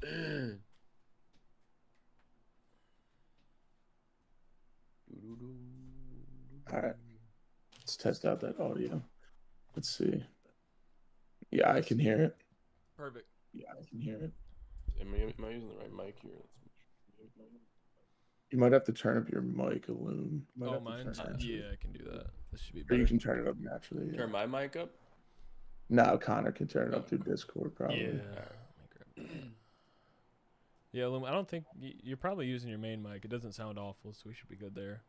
All right, let's test out that audio. Let's see. Yeah, I can hear it. Perfect. Yeah, I can hear it. Am I using the right mic here? You might have to turn up your mic, Illume. You might Oh, have to mine? turn it naturally. Yeah, I can do that. This should be Or you better. can turn it up naturally. Yeah. Turn my mic up. No, Connor can turn it Oh, up through cool. Discord Yeah. probably. Let me grab that. Yeah, Loom, I don't think you're probably using your main mic. It doesn't sound awful, so we should be good there.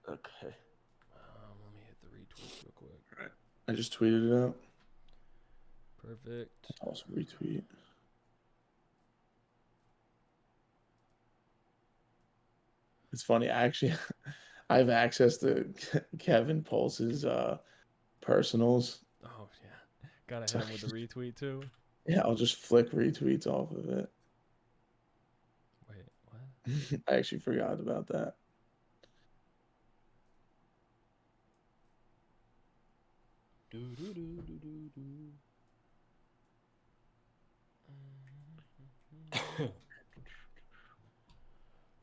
Okay. Let me hit the retweets real quick. All right. I just tweeted it out. Perfect. Also retweet. It's funny. I have access to Kevin Pulse's personals. Oh, yeah. Gotta So hit him with the retweet, too. yeah, I'll just flick retweets off of it. Wait, what? I actually forgot about that.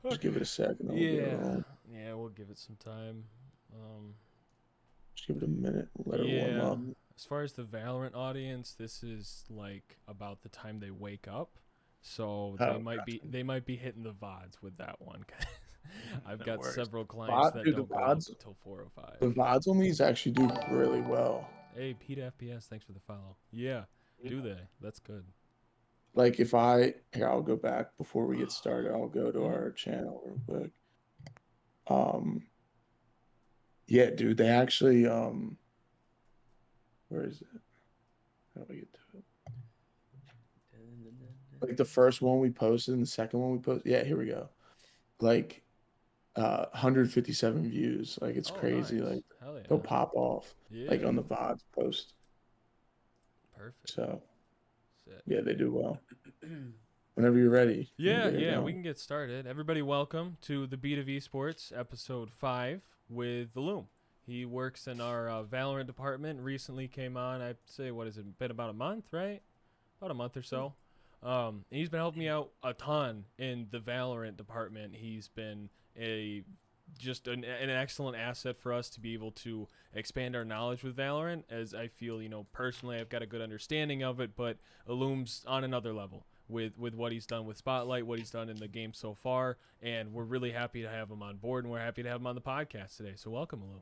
Just give it a second. Then we'll get it Yeah. rolling. Yeah, we'll give it some time. Just give it a minute. Let it warm Yeah. up. As far as the Valorant audience, this is like about the time they wake up. So Oh, they might be hitting the VODs with that one. I've no got worries. several clients that The don't go up VODs, until 4 or the 5. VODs on these actually do really well. Hey, Pete FPS, thanks for the follow. Yeah, do they? That's good. Like here, I'll go back before we get started. I'll go to our channel real quick. Um, yeah, dude, they actually where is it? How do I get to it? Like the first one we posted and the second one we posted. Yeah, here we go. Like 157 views. Like it's Oh, crazy. nice. Like Hell they'll yeah. pop off like Yeah. on the VODs post. Perfect. So Sick. yeah, they do well. Whenever you're ready, you can Yeah, get it yeah, we going. can get started. Everybody, welcome to the Beat of Esports, episode 5 with Illume. He works in our Valorant department. Recently came on, I'd say, what has it been, about a month, right? About a month or so. He's been helping me out a ton in the Valorant department. He's been an excellent asset for us to be able to expand our knowledge with Valorant, as I feel, personally I've got a good understanding of it, but Illume's on another level with what he's done with Spotlight, what he's done in the game so far, and we're really happy to have him on board, and we're happy to have him on the podcast today. So welcome, Illume.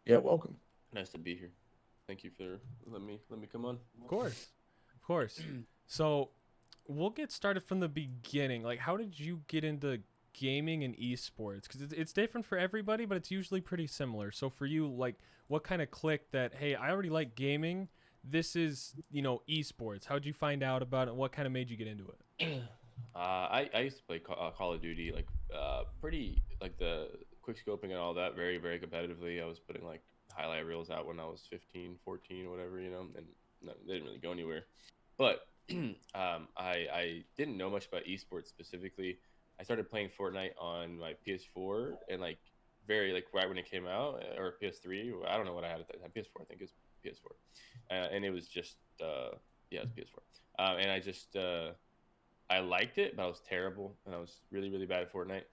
Yeah, welcome. Nice to be here. Thank you for let me come on. Of course. Of course. So we'll get started from the beginning. Like, how did you get into gaming and esports? Because it's different for everybody, but it's usually pretty similar. So for you, like, what kind of clicked that, hey, I already like gaming. This is, esports. How'd you find out about it? What kind of made you get into it? I used to play Call of Duty pretty like the quick scoping and all that very very competitively. I was putting like highlight reels out when I was 15, 14 or whatever, and they didn't really go anywhere. But I didn't know much about esports specifically. I started playing Fortnite on my PS4 and like very like right when it came out or PS3. I don't know what I had at that time. PS4, I think it was PS4, and it was just yeah, it was PS4. And I liked it, but I was terrible, and I was really, really bad at Fortnite.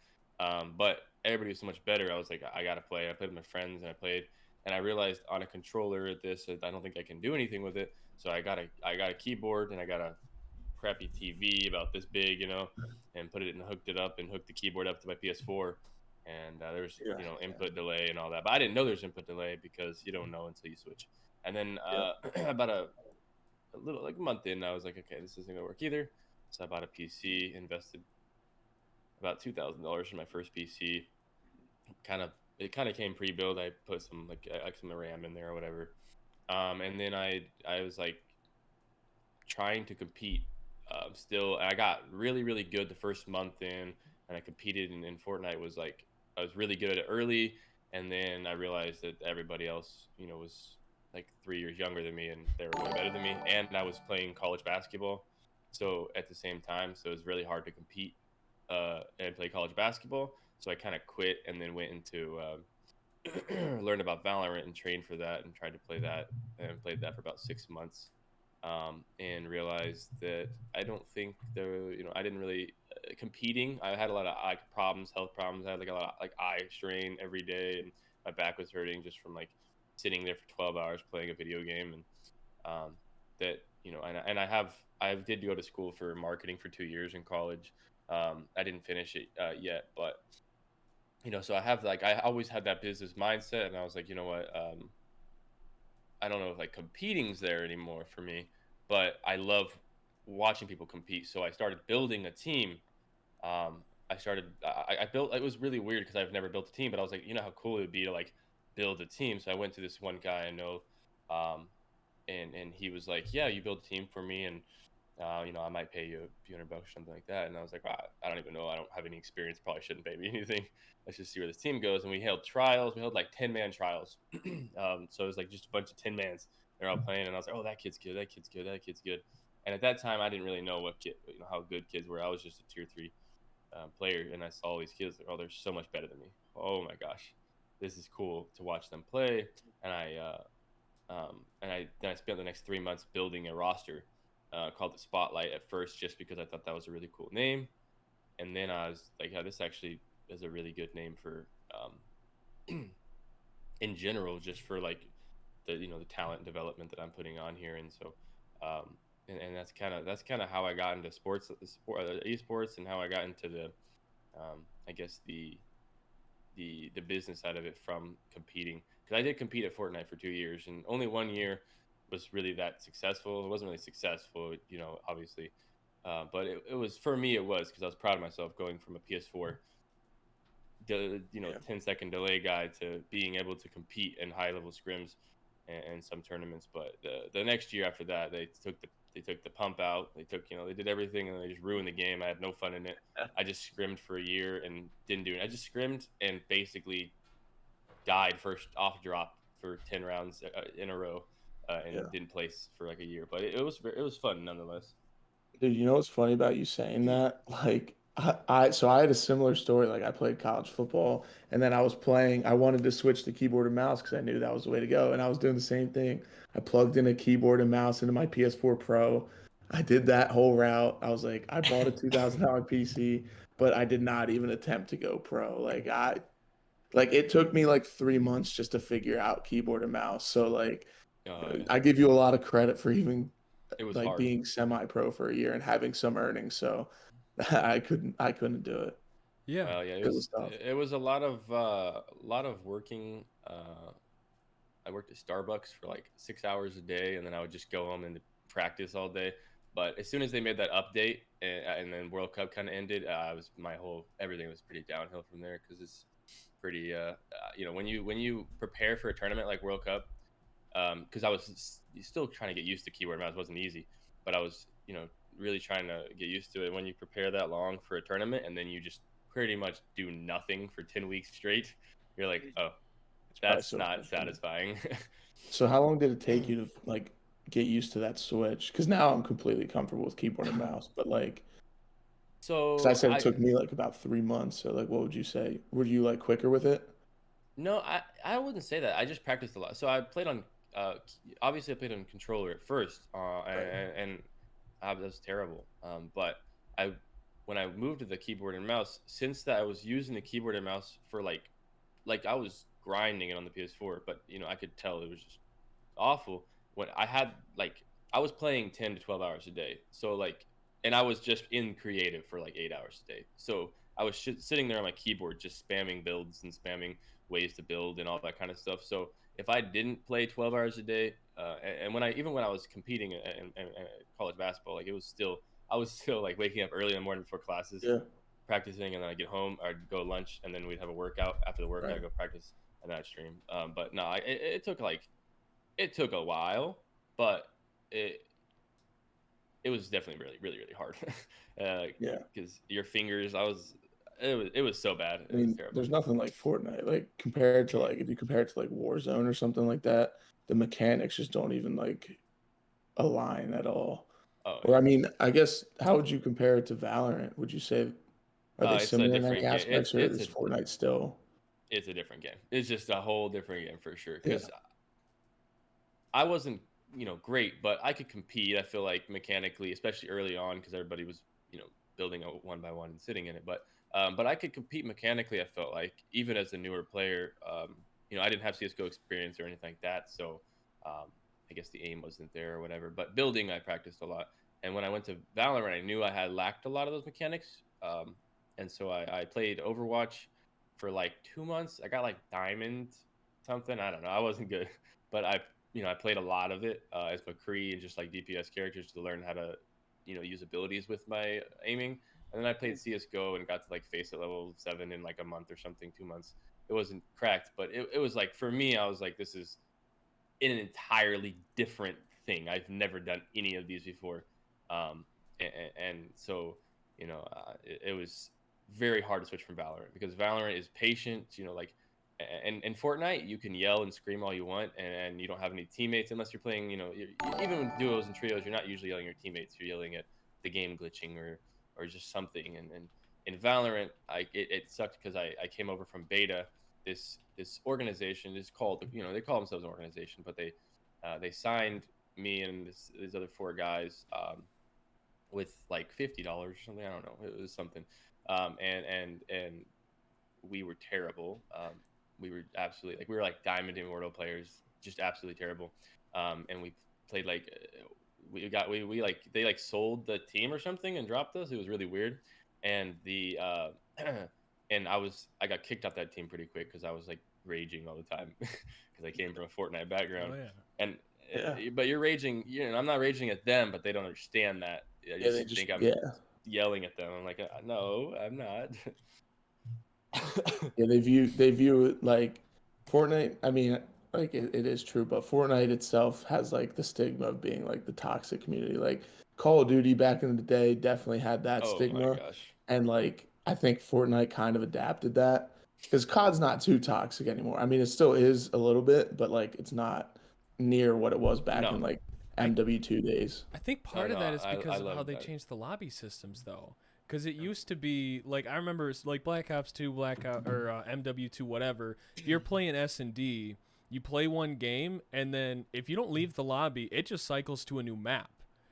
But everybody was so much better. I was like, I gotta play. I played with my friends, and I played, and I realized on a controller, I don't think I can do anything with it. So I got a keyboard, and I got a crappy TV about this big, and put it and hooked it up and hooked the keyboard up to my PS4. And there was, Yeah, input delay and all that, but I didn't know there's input delay because you don't know until you switch. And then yeah. about a little like a month in, I was like, okay, this isn't gonna work either. So I bought a PC, invested about $2,000 in my first PC. It kind of came pre-built. I put some RAM in there or whatever. And then I was like trying to compete. Still, and I got really really good the first month in, and I competed in Fortnite. Was like I was really good at it early, and then I realized that everybody else, was like 3 years younger than me, and they were way better than me. And I was playing college basketball, so at the same time, so it was really hard to compete and play college basketball. So I kind of quit and then went into learn about Valorant and trained for that and tried to play that and played that for about 6 months. and realized that I don't think I didn't really competing. I had a lot of like problems, health problems. I had like a lot of like eye strain every day, and my back was hurting just from like sitting there for 12 hours playing a video game. And that and I did go to school for marketing for 2 years in college. I didn't finish it yet, but so I always had that business mindset, and I was like, you know what, I don't know if like competing's there anymore for me, but I love watching people compete. So I started building a team. I built. It was really weird because I've never built a team, but I was like, you know how cool it would be to like build a team. So I went to this one guy I know, um, and he was like, yeah, you build a team for me, and I might pay you a few $100 or something like that. And I was like, I don't even know. I don't have any experience. Probably shouldn't pay me anything. Let's just see where this team goes. And we held trials. We held like 10-man trials. So it was like just a bunch of 10-mans. They're all playing. And I was like, oh, that kid's good. That kid's good. That kid's good. And at that time, I didn't really know how good kids were. I was just a tier 3 player. And I saw all these kids like, oh, they're so much better than me. Oh my gosh, this is cool to watch them play. And I spent the next 3 months building a roster called the Spotlight at first, just because I thought that was a really cool name, and then I was like, yeah, this actually is a really good name for in general, just for like the talent development that I'm putting on here. And so and that's kind of how I got into esports, and how I got into the I guess the business side of it from competing, because I did compete at Fortnite for 2 years, and only 1 year was really that successful. It wasn't really successful, obviously, but it was, for me, it was because I was proud of myself going from a PS4 Yeah. 10-second delay guy to being able to compete in high level scrims and some tournaments. But the next year after that, they took the pump out. They did everything, and they just ruined the game. I had no fun in it. I just scrimmed for a year and didn't do it. I just scrimmed and basically died first off drop for 10 rounds in a row, Yeah. and didn't place for like a year. But it was fun nonetheless. Dude, you know what's funny about you saying that? Like, I had a similar story. Like, I played college football, and then I wanted to switch to keyboard and mouse because I knew that was the way to go. And I was doing the same thing. I plugged in a keyboard and mouse into my PS4 Pro. I did that whole route. I was like, I bought a $2,000 PC, but I did not even attempt to go pro. Like it took me like 3 months just to figure out keyboard and mouse. So like, Yeah. I give you a lot of credit for even It was like hard. being semi-pro for a year and having some earnings. So I couldn't do it. Yeah. Well, yeah, it It was was tough. it was a lot of working. I worked at Starbucks for like 6 hours a day, and then I would just go home and practice all day. But as soon as they made that update, and then World Cup kind of ended, was my whole everything was pretty downhill from there, because it's pretty when you prepare for a tournament like World Cup, because I was still trying to get used to keyboard mouse. It wasn't easy, but I was really trying to get used to it. When you prepare that long for a tournament, and then you just pretty much do nothing for 10 weeks straight, you're like, oh, It's probably that's so not frustrating. satisfying. So how long did it take you to like get used to that switch? Because now I'm completely comfortable with keyboard and mouse, but like, because I So said it took me like about 3 months. So like, what would you say? Were you like quicker with it? No, I wouldn't say that. I just practiced a lot. So I played on obviously I played on controller at first, Right. and that was terrible. But I when I moved to the keyboard and mouse, since that I was using the keyboard and mouse for like I was grinding it on the PS4, but I could tell it was just awful. When I was playing 10 to 12 hours a day. So like, and I was just in creative for like 8 hours a day. So I was sitting there on my keyboard just spamming builds and spamming ways to build and all that kind of stuff. So if I didn't play 12 hours a day, and when I was competing in college basketball, like I was still like waking up early in the morning before classes, Yeah. practicing, and then I get home, I'd go lunch, and then we'd have a workout. After the workout, Right. I'd go practice, and then I'd stream. But no, it took a while, but it it was definitely really, really, really hard. Yeah. Because your fingers, it was so bad. I It was mean, terrible. there's nothing like Fortnite. Like compared to like if you compare it to like Warzone or something like that, the mechanics just don't even like align at all. Oh Or I yeah. mean, I guess how would you compare it to Valorant? Would you say are they It's a similar in like different game. aspects, or is Fortnite still? It's a different game. It's just a whole different game for sure. Yeah, Because I wasn't. great, but I could compete. I feel like mechanically, especially early on, because everybody was, building a one by one and sitting in it. But I could compete mechanically. I felt like even as a newer player, I didn't have CS:GO experience or anything like that, so um, I guess the aim wasn't there or whatever. But building, I practiced a lot. And when I went to Valorant, I knew I had lacked a lot of those mechanics. And so I played Overwatch for like 2 months. I got like diamond something. I don't know. I wasn't good, but I played a lot of it as McCree and just like DPS characters to learn how to, use abilities with my aiming. And then I played CS:GO and got to like face at level 7 in like a month or something, 2 months. It wasn't cracked, but it was like for me, I was like, this is an entirely different thing. I've never done any of these before, and so it was very hard to switch from Valorant because Valorant is patient. Like, and in Fortnite, you can yell and scream all you want, and you don't have any teammates unless you're playing. Even with duos and trios, you're not usually yelling at your teammates. You're yelling at the game glitching or just something. And in Valorant, it sucked because I came over from beta. This organization is called, they call themselves an organization, but they signed me and these other four guys with like $50 or something. I don't know. It was something, and we were terrible. We were absolutely like we were like Diamond Immortal players, just absolutely terrible. And we played like we like they like sold the team or something and dropped us. It was really weird, and the and I got kicked off that team pretty quick because I was like raging all the time because I came from a Fortnite background, Oh yeah. and Yeah. but you're raging. I'm not raging at them, but they don't understand that. I Yeah, they just just think I'm yeah. yelling at them. I'm like, no, I'm not. Yeah, they view it like Fortnite. I mean, like it is true, but Fortnite itself has like the stigma of being like the toxic community. Like Call of Duty back in the day definitely had that Oh my stigma, gosh. and like I think Fortnite kind of adapted that because COD's not too toxic anymore. I mean, it still is a little bit, but like it's not near what it was back No, in like I MW2 days. I think no, part of no. that is I because of how love they that. changed the lobby systems, though. Because it used to be like I remember like Black Ops 2, Black Ops, or MW2, whatever. If you're playing S&D, you play one game, and then if you don't leave the lobby, it just cycles to a new map.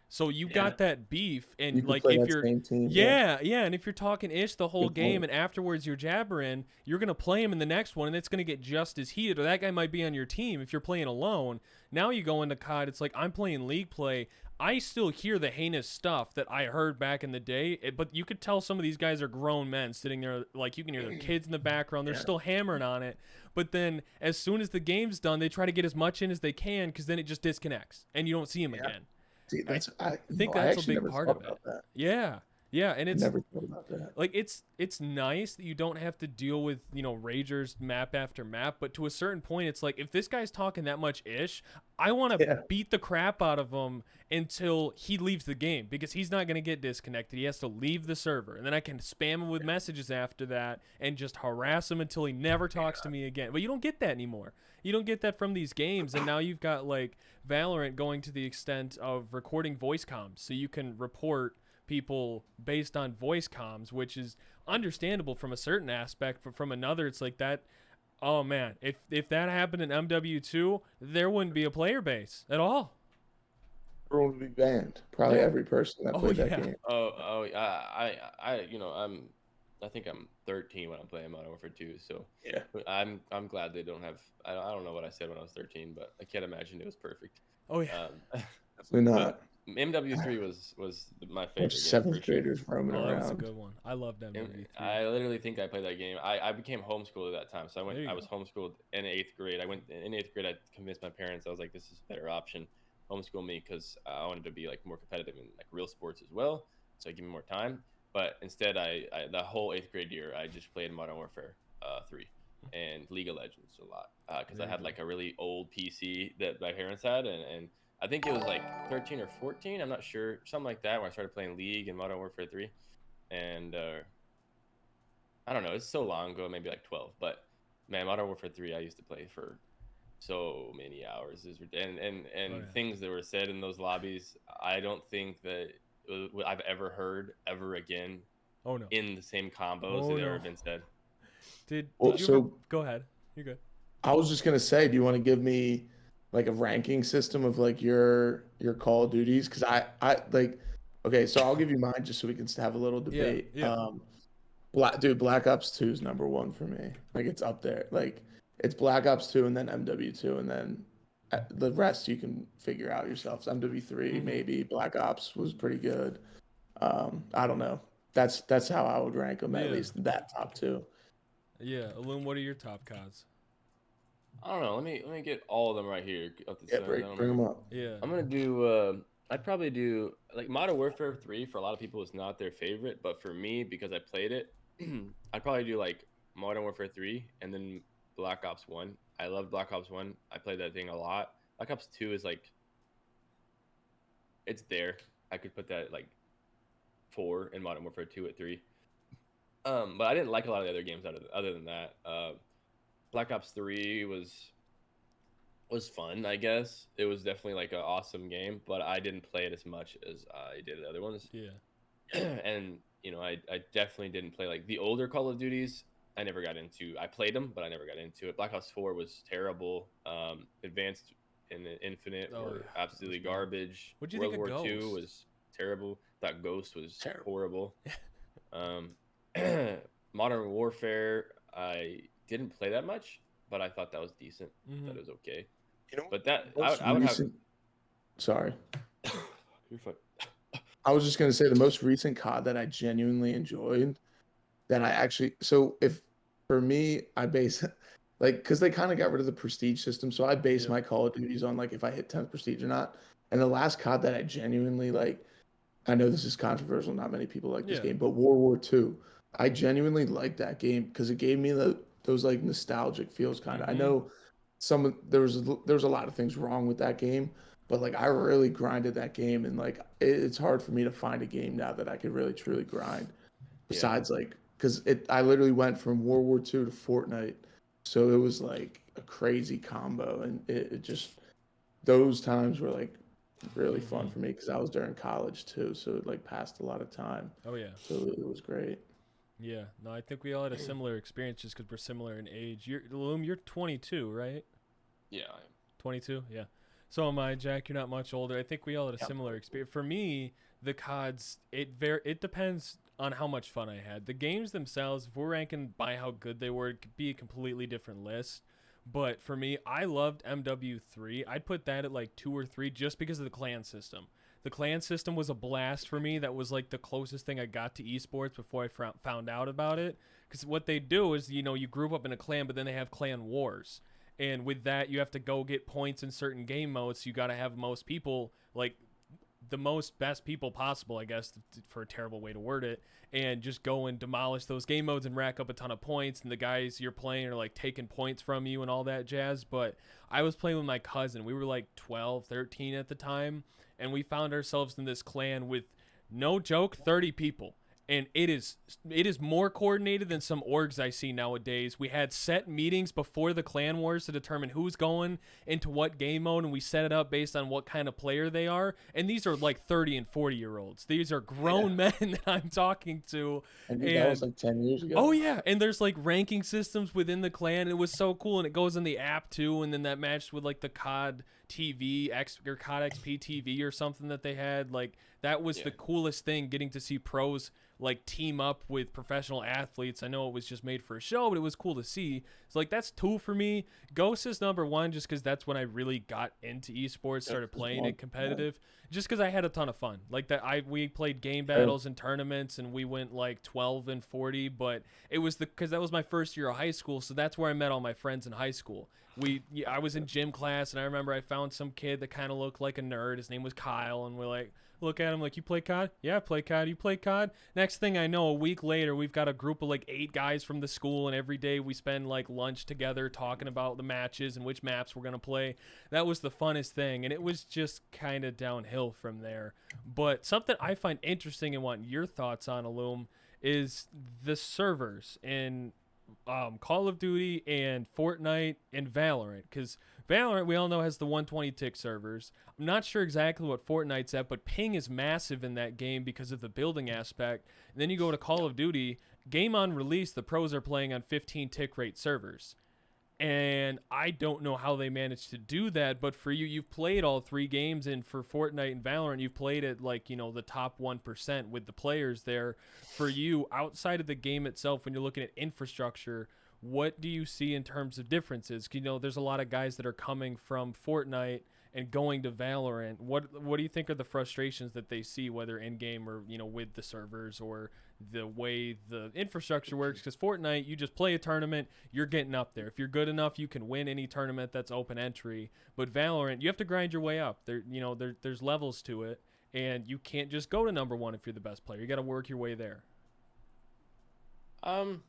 So you Yeah, got that beef, and you could like play if that you're, same team. Yeah, yeah, yeah, and if you're talking ish the whole good game, point. and afterwards you're jabbering, you're gonna play him in the next one, and it's gonna get just as heated. Or that guy might be on your team if you're playing alone. Now you go into COD, it's like I'm playing league play. I still hear the heinous stuff that I heard back in the day, but you could tell some of these guys are grown men sitting there, like you can hear their kids in the background. They're Yeah, still hammering on it. But then as soon as the game's done, they try to get as much in as they can because then it just disconnects and you don't see them yeah. again. See, I that's I think I that's a actually big never part thought of it. about that. Yeah. Yeah, and I it's never thought about that. like it's nice that you don't have to deal with ragers map after map, but to a certain point it's like if this guy's talking that much ish, I want to Yeah, beat the crap out of him until he leaves the game because he's not going to get disconnected. He has to leave the server, and then I can spam him with messages after that and just harass him until he never talks to me again. But you don't get that anymore. You don't get that from these games, and now you've got like Valorant going to the extent of recording voice comms so you can report people based on voice comms, which is understandable from a certain aspect, but from another, it's like that. Oh man, if that happened in MW2, there wouldn't be a player base at all. everyone would be banned. Probably Yeah. every person that Oh played that yeah. game. Oh, I think I'm 13 when I'm playing Modern Warfare 2, so Yeah, I'm glad they don't have. I don't know what I said when I was 13, but I can't imagine it was perfect. Oh yeah. Um, definitely but not. MW3 was my Bunch of favorite game for seventh sure. graders roaming Oh, that was a around. good one. I loved And MW3. I literally think I played that game. I became homeschooled at that time, so There you I go. was homeschooled in eighth grade. I went in eighth grade. I convinced my parents. I was like, this is a better option. Homeschool me because I wanted to be like more competitive in like real sports as well. So give me more time. But instead, I the whole eighth grade year, I just played Modern Warfare 3 and League of Legends a lot because There I you had go. like a really old PC that my parents had, and I think it was like 13 or 14. I'm not sure, something like that, when I started playing League and Modern Warfare 3, and I don't know. It's so long ago, maybe like 12. But man, Modern Warfare 3, I used to play for so many hours. Oh And yeah. things that were said in those lobbies, I don't think that I've ever heard ever again Oh no. in the same combos Oh that ever no. been said. Did Well, you ever so go ahead? You're good. I was just gonna say, do you want to give me like a ranking system of like your Call of Duties? Because I like, okay, so I'll give you mine just so we can have a little Yeah, debate. yeah. Black Ops 2 is number one for me. Like it's up there. Like it's Black Ops 2 and then MW2 and then the rest you can figure out yourselves. MW3 Mm-hmm. maybe. Black Ops was pretty good. I don't know. That's how I would rank them, at Yeah, least that top two. yeah. Illume, what are your top CODs? I don't know. Let me get all of them right here up to Yeah, center. I bring don't them up. Yeah. I'm gonna do. I'd probably do like Modern Warfare 3. For a lot of people, is not their favorite, but for me, because I played it, I'd probably do like Modern Warfare 3 and then Black Ops 1. I love Black Ops 1. I played that thing a lot. Black Ops 2 is like it's there. I could put that like 4 in Modern Warfare 2 at 3. But I didn't like a lot of the other games other than that. Black Ops 3 was fun, I guess. It was definitely like an awesome game, but I didn't play it as much as I did the other ones. Yeah. And I definitely didn't play like the older Call of Duties. I never got into. I played them, but I never got into it. Black Ops 4 was terrible. Advanced and Infinite Oh were yeah. It was absolutely bad. garbage. What'd you think World of War II Ghost? was terrible. Thought Ghost was Terrible. horrible. Um, Modern Warfare, I didn't play that much, but I thought that was decent. Mm-hmm. That was okay. You know, But that most I would have. recent. Sorry, You're fine. I was just gonna say the most recent COD that I genuinely enjoyed. That I actually so if for me I base like because they kind of got rid of the prestige system, so I base Yep. my Call of Duties on like if I hit 10th prestige or not. And the last COD that I genuinely like, I know this is controversial, not many people like this Yeah. game, but World War II, I genuinely liked that game because it gave me those like nostalgic feels kind of. I Mm-hmm. know there was a lot of things wrong with that game, but like I really grinded that game and like it's hard for me to find a game now that I could really truly grind. Yeah, Besides like because it I literally went from World War II to Fortnite, so it was like a crazy combo and it just those times were like really fun Mm-hmm. for me because I was during college too, so it like passed a lot of time. Oh yeah. So it was great. Yeah. No, I think we all had a similar experience just because we're similar in age. You're Illume, you're 22, right? yeah, I am. 22. Yeah. So am I, Jack. You're not much older. I think we all had a Yeah. similar experience. For me, the CODs, it depends on how much fun I had. The games themselves, if we're ranking by how good they were, it could be a completely different list. But for me, I loved MW3. I'd put that at like 2 or 3 just because of the clan system. The clan system was a blast for me. That was like the closest thing I got to esports before I found out about it. Because what they do is, you group up in a clan, but then they have clan wars. And with that, you have to go get points in certain game modes. So you got to have most people, like the most best people possible, I guess, for a terrible way to word it, and just go and demolish those game modes and rack up a ton of points. And the guys you're playing are like taking points from you and all that jazz. But I was playing with my cousin. We were like 12, 13 at the time, and we found ourselves in this clan with, no joke, 30 people. And it is more coordinated than some orgs I see nowadays. We had set meetings before the clan wars to determine who's going into what game mode, and we set it up based on what kind of player they are. And these are like 30 and 40-year olds. These are grown men that I'm talking to. And dude, that was And like 10 years oh ago. yeah, and there's like ranking systems within the clan. It was so cool, and it goes in the app too. And then that matched with like the COD TV X or COD XP TV or something that they had. Like that was Yeah. the coolest thing, getting to see pros like team up with professional athletes. I know it was just made for a show, but it was cool to see. So like that's 2 for me. Ghost is number 1 just because that's when I really got into esports, started playing it competitive. Just because I had a ton of fun. Like that, we played game battles and tournaments, and we went like 12 and 40. But it was because that was my first year of high school, so that's where I met all my friends in high school. I was in gym class, and I remember I found some kid that kind of looked like a nerd. His name was Kyle, and we're like, look at him like, you play COD? Yeah, I play COD. You play COD? Next thing I know, a week later, we've got a group of like 8 guys from the school, and every day we spend like lunch together talking about the matches and which maps we're going to play. That was the funnest thing, and it was just kind of downhill from there. But something I find interesting and want your thoughts on, Illume, is the servers in Call of Duty and Fortnite and Valorant, because Valorant, we all know, has the 120 tick servers. I'm not sure exactly what Fortnite's at, but ping is massive in that game because of the building aspect. And then you go to Call of Duty, game on release, the pros are playing on 15 tick rate servers. And I don't know how they managed to do that, but for you, you've played all 3 games, and for Fortnite and Valorant, you've played at like, the top 1% with the players there. For you, outside of the game itself, when you're looking at infrastructure, what do you see in terms of differences? There's a lot of guys that are coming from Fortnite and going to Valorant. What do you think are the frustrations that they see, whether in game or with the servers or the way the infrastructure works? Because Fortnite, you just play a tournament, you're getting up there. If you're good enough, you can win any tournament that's open entry. But Valorant, you have to grind your way up. There's levels to it, and you can't just go to number one if you're the best player. You got to work your way there. Um,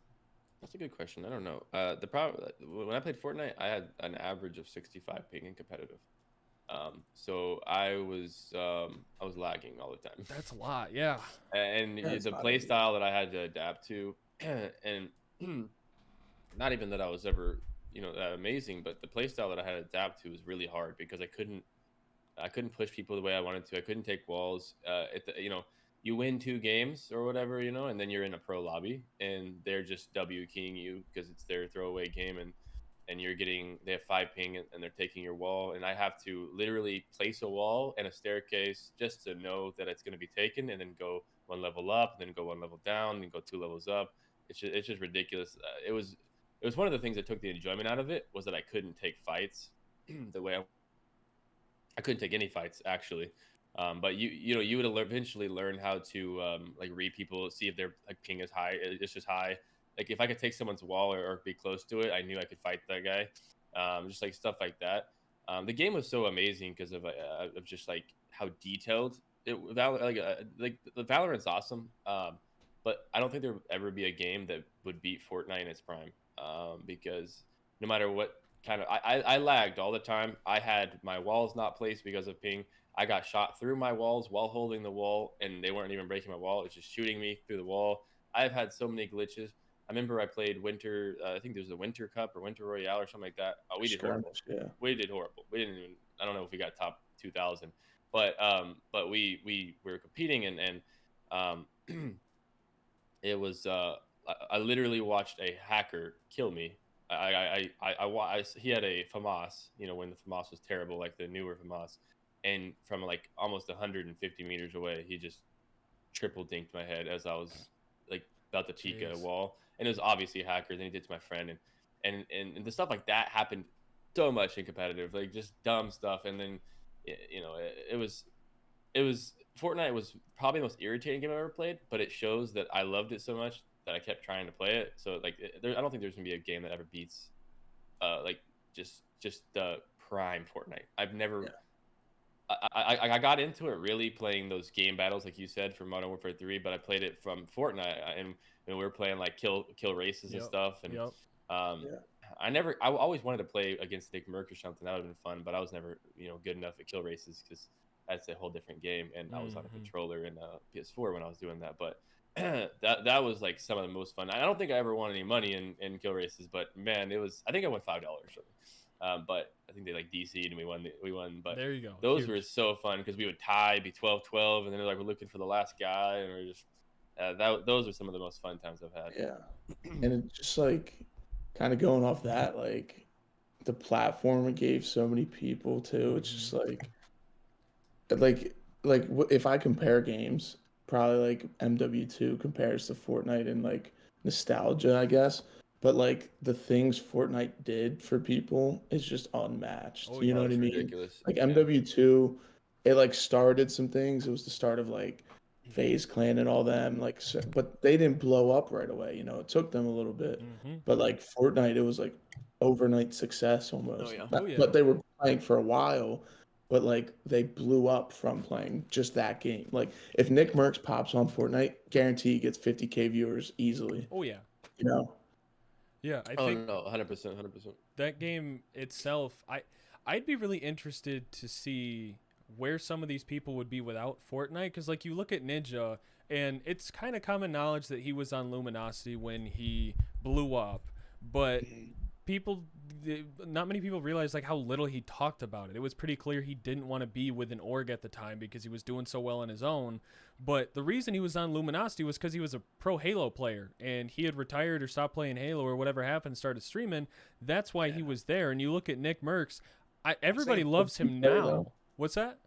that's a good question. I don't know. The problem when I played Fortnite, I had an average of 65 ping in competitive. So I was lagging all the time, That's a lot, yeah. and Yeah, it's the not play ideal. style that I had to adapt to, and not even that I was ever that amazing, but the play style that I had to adapt to was really hard because I couldn't push people the way I wanted to. I couldn't take walls. You win 2 games or whatever, and then you're in a pro lobby and they're just W keying you because it's their throwaway game, and they have 5 ping and they're taking your wall, and I have to literally place a wall and a staircase just to know that it's going to be taken, and then go 1 level up, and then go 1 level down, and go 2 levels up. It's just ridiculous. It was one of the things that took the enjoyment out of it was that I couldn't take fights the way I couldn't take any fights actually. But you would eventually learn how to like read people, see if their like ping is high, it's just high. Like if I could take someone's wall or be close to it, I knew I could fight that guy. Just like stuff like that. The game was so amazing because of just like how detailed like the Valorant's awesome. But I don't think there would ever be a game that would beat Fortnite in its prime. Because no matter what I lagged all the time. I had my walls not placed because of ping. I got shot through my walls while holding the wall, and they weren't even breaking my wall. It was just shooting me through the wall. I've had so many glitches. I remember I played Winter. I think there was a Winter Cup or Winter Royale or something like that. Oh, we did horrible. Skirmish, yeah. We did horrible. We didn't even. I don't know if we got top 2,000, but we were competing, and um, it was I literally watched a hacker kill me. He had a FAMAS, when the FAMAS was terrible, like the newer FAMAS, and from like almost 150 meters away, he just triple dinked my head as I was like about to peek at a Jeez. wall, and it was obviously a hacker. Then he did to my friend, and the stuff like that happened so much in competitive, like just dumb stuff, and then it was Fortnite was probably the most irritating game I've ever played, but it shows that I loved it so much that I kept trying to play it. So like, I don't think there's gonna be a game that ever beats, like just the prime Fortnite. I've never. Yeah. I got into it really playing those game battles, like you said, from Modern Warfare 3, but I played it from Fortnite, and we were playing like kill races and Yep. stuff, and Yep. um, Yeah. I always wanted to play against Nick Merck or something. That would have been fun, but I was never good enough at kill races because that's a whole different game, and I was on a Hmm. controller in PS4 when I was doing that. But that was like some of the most fun. I don't think I ever won any money in kill races, but man, it was. I think I won $5 or something. But I think they like DC'd and we won. But There you go. those were Huge. so fun because we would tie, be 12-12, and then they're like we're looking for the last guy, and we're just those are some of the most fun times I've Yeah. had. And it's just like kind of going off that, like the platform it gave so many people too. It's Hmm. just if I compare games, probably like MW2 compares to Fortnite and like nostalgia, I guess. But like the things Fortnite did for people is just unmatched. Oh You know Oh, yeah. what I it's mean? ridiculous. Like Yeah. MW2, it like started some things. It was the start of like FaZe Clan and all them. Like, so, but they didn't blow up right away. It took them a little bit. Hmm. But like Fortnite, it was like overnight success Oh almost. yeah. Oh yeah. But they were playing for a while, but like they blew up from playing just that game. Like if Nick Merckx pops on Fortnite, guarantee he gets 50K viewers easily. Oh yeah. You know? Yeah. I Oh think no, 100%, 100%. that game itself, I'd be really interested to see where some of these people would be without Fortnite, because like you look at Ninja, and it's kind of common knowledge that he was on Luminosity when he blew up, but people not many people realize like how little he talked about it. It was pretty clear he didn't want to be with an org at the time because he was doing so well on his own. But the reason he was on Luminosity was because he was a pro Halo player and he had retired or stopped playing Halo or whatever happened and started streaming. That's why he was there. And you look at Nick Merckx, everybody loves him now. What's that?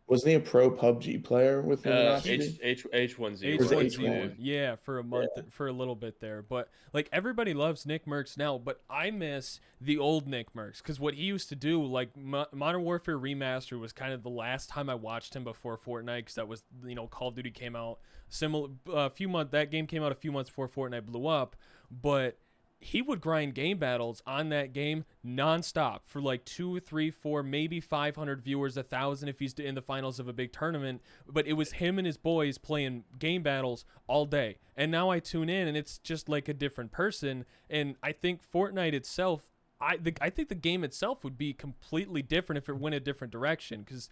Wasn't he a pro PUBG player with Luminosity? H1Z1. H1Z1, yeah, for a month, Yeah. for a little bit there. But like everybody loves Nick Merckx now, but I miss the old Nick Merckx because what he used to do, like Modern Warfare Remastered, was kind of the last time I watched him before Fortnite, because that was, Call of Duty came out similar a few months. That game came out a few months before Fortnite blew up, but he would grind game battles on that game nonstop for like 2, 3, 4, maybe 500 viewers, 1,000 if he's in the finals of a big tournament. But it was him and his boys playing game battles all day. And now I tune in and it's just like a different person. And I think Fortnite itself, I think the game itself would be completely different if it went a different direction. Because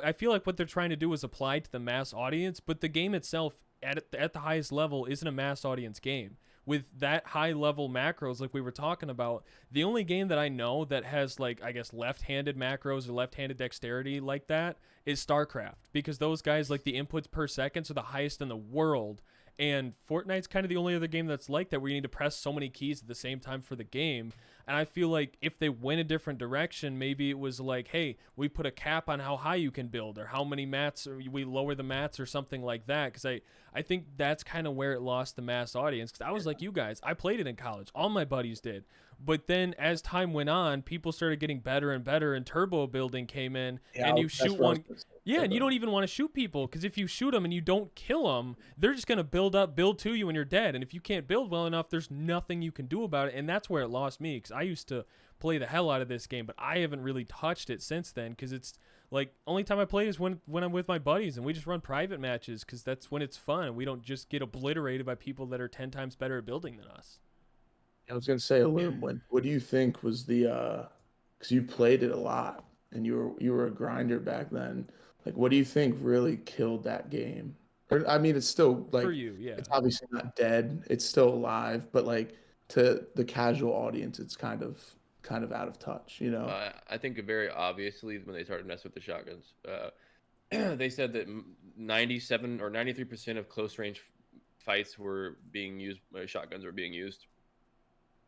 I feel like what they're trying to do is apply to the mass audience, but the game itself at the highest level isn't a mass audience game. With that high level macros like we were talking about, the only game that I know that has like, I guess, left-handed macros or left-handed dexterity like that is StarCraft, because those guys, like, the inputs per second are the highest in the world. And Fortnite's kind of the only other game that's like that, where you need to press so many keys at the same time for the game. And I feel like if they went a different direction, maybe it was like, hey, we put a cap on how high you can build or how many mats, or we lower the mats or something like that. Because I think that's kind of where it lost the mass audience. Because I was like you guys, I played it in college. All my buddies did. But then as time went on, people started getting better and better, and turbo building came in, Yeah, and you that's shoot what I was one. gonna say. Yeah, and you Turbo. don't even want to shoot people, because if you shoot them and you don't kill them, they're just going to build to you and you're dead. And if you can't build well enough, there's nothing you can do about it. And that's where it lost me, because I used to play the hell out of this game, but I haven't really touched it since then, because it's like only time I play is when I'm with my buddies and we just run private matches, because that's when it's fun. We don't just get obliterated by people that are 10 times better at building than us. I was gonna say, Illume, what do you think was the because you played it a lot and you were a grinder back then. Like, what do you think really killed that game? Or I mean, it's still For like you, yeah. it's obviously not dead. It's still alive, but like to the casual audience, it's kind of out of touch, you know? I think very obviously when they started messing with the shotguns, they said that 97 or 93% of close range fights were being used, shotguns were being used.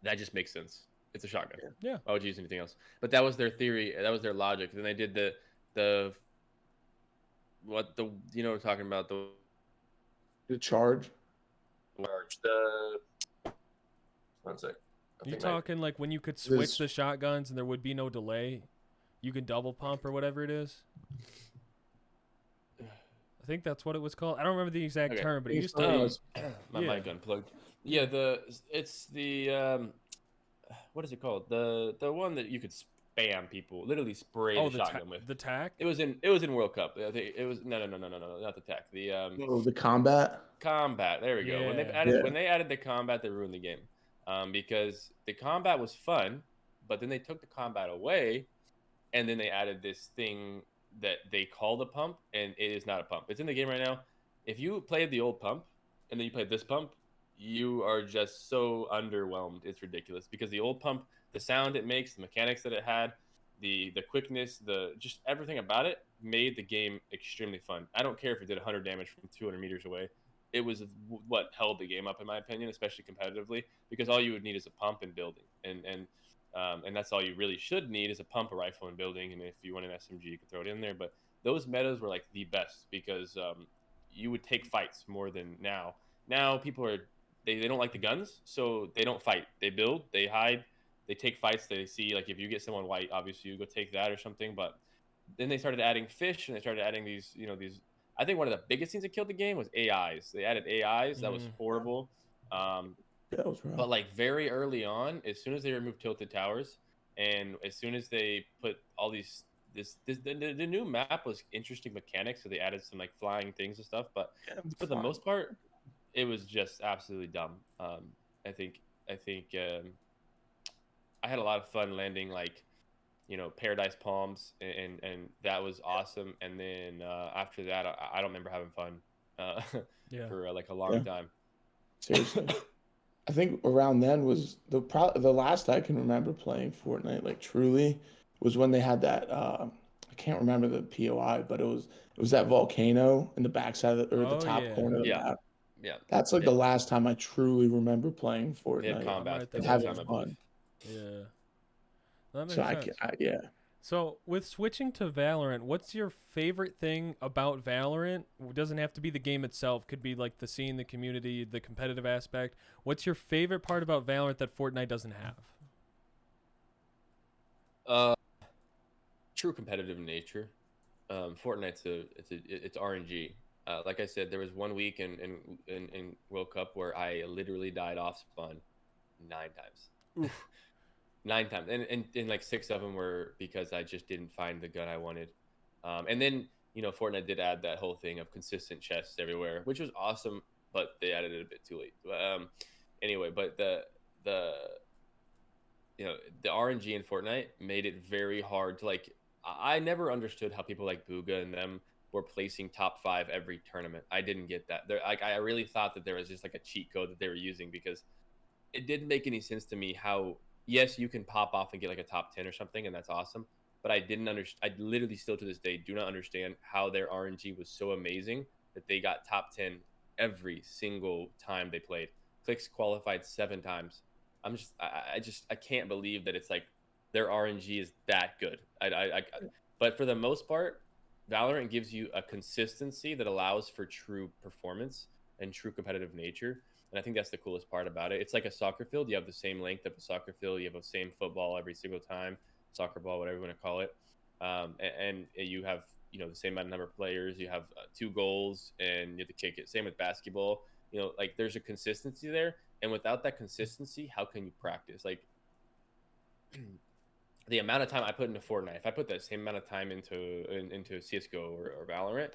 That just makes sense. It's a shotgun. Yeah. Why would you use anything else? But that was their theory. That was their logic. Then they did the what the what we're talking about, The charge. the one sec. You talking like when you could This- switch the shotguns and there would be no delay? You can double pump or whatever it is. I think that's what it was called. I don't remember the exact Okay. term, but it used Um, to. My Yeah. mic unplugged. Yeah, it's the what is it called? The one that you could spam people, literally spray Oh, the shotgun with. the tack. It was in World Cup. I think it was no, not the tech. The oh, the combat. combat. There we go. When Yeah. they added the combat, they ruined the game. Because the combat was fun, but then they took the combat away, and then they added this thing that they call the pump, and it is not a pump. It's in the game right now. If you played the old pump and then you played this pump, you are just so underwhelmed. It's ridiculous, because the old pump, the sound it makes, the mechanics that it had, the quickness, the just everything about it made the game extremely fun. I don't care if it did 100 damage from 200 meters away. It was what held the game up, in my opinion, especially competitively, because all you would need is a pump and building, and that's all you really should need is a pump, a rifle, and building. And if you want an SMG, you can throw it in there. But those metas were like the best, because you would take fights more than now. Now people are they don't like the guns, so they don't fight. They build, they hide, they take fights. They see, like, if you get someone white, obviously you go take that or something. But then they started adding fish, and they started adding these. I think one of the biggest things that killed the game was AIs. They added AIs. That was horrible. That was rough. But like very early on, as soon as they removed tilted towers, and as soon as they put all the new map was interesting mechanics, so they added some like flying things and stuff. But for the most part, it was just absolutely dumb. I think I had a lot of fun landing like paradise palms, and that was awesome. And then after that, I don't remember having fun Yeah. for like a long time. Seriously. I think around then was the last I can remember playing Fortnite like truly was when they had that I can't remember the POI, but it was that volcano in the backside of or the Oh top yeah, corner of the Yeah, map. yeah. That's like the It, last time I truly remember playing they had Fortnite I'm combat right for there and that with having time, you. I believe. fun. Yeah, that So makes sense. yeah. So, with switching to Valorant, what's your favorite thing about Valorant? It doesn't have to be the game itself. Could be like the scene, the community, the competitive aspect. What's your favorite part about Valorant that Fortnite doesn't have? Uh, True competitive nature. Fortnite's it's RNG. Like I said, there was one week in World Cup where I literally died off spawn 9 times. Oof. 9 times, and like 6 of them were because I just didn't find the gun I wanted. And then Fortnite did add that whole thing of consistent chests everywhere, which was awesome, but they added it a bit too late. Anyway, but the the RNG in Fortnite made it very hard to like. I never understood how people like Booga and them were placing top 5 every tournament. I didn't get that. They're like I really thought that there was just like a cheat code that they were using because it didn't make any sense to me how yes you can pop off and get like a top 10 or something and that's awesome, but I didn't understand. I literally still to this day do not understand how their RNG was so amazing that they got top 10 every single time they played. Clicks qualified 7 times. I can't believe that it's like their RNG is that good. But for the most part, Valorant gives you a consistency that allows for true performance and true competitive nature, and I think that's the coolest part about it. It's like a soccer field. You have the same length of a soccer field. You have the same football every single time, soccer ball, whatever you want to call it. And you have the same amount of number of players. You have 2 goals, and you have to kick it. Same with basketball. Like there's a consistency there, and without that consistency, how can you practice? Like the amount of time I put into Fortnite, if I put that same amount of time into CS:GO or Valorant,